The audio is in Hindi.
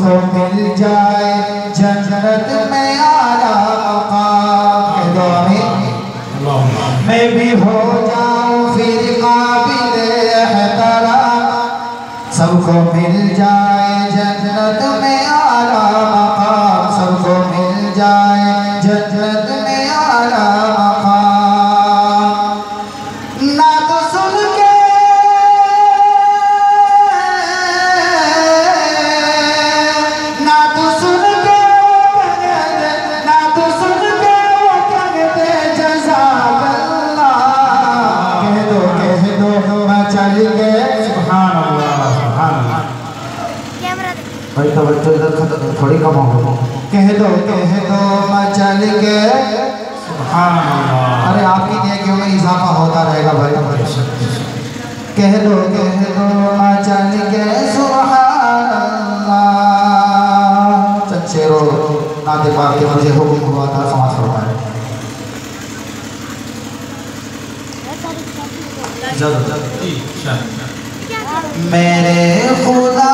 सबको मिल जाए जन्नत में आला मकाम। कह दो आमीन। मैं भी हो जाऊं फिर काबिल एहतराम, सबको मिल जाए जन्नत में आला मकाम, सबको मिल जाए जन्नत में आला मकाम। ना तो सुन के ना तो सुन के ना तो सुन के वो कहते जज़ाकल्लाह। कह दो मैं चल के सुभान अल्लाह सुभान अल्लाह। भाई तवज्जो इधर थोड़ी कम हो। कह दो मैं चल के सुभान अल्लाह। अरे आपकी नेकियों में इजाफा होता रहेगा भाई। कह दो मैं चल के सुभान अल्लाह। शेरो नाते पाक के मुझे हुक्म हुआ था, समाज फरमाए। मेरे खुदा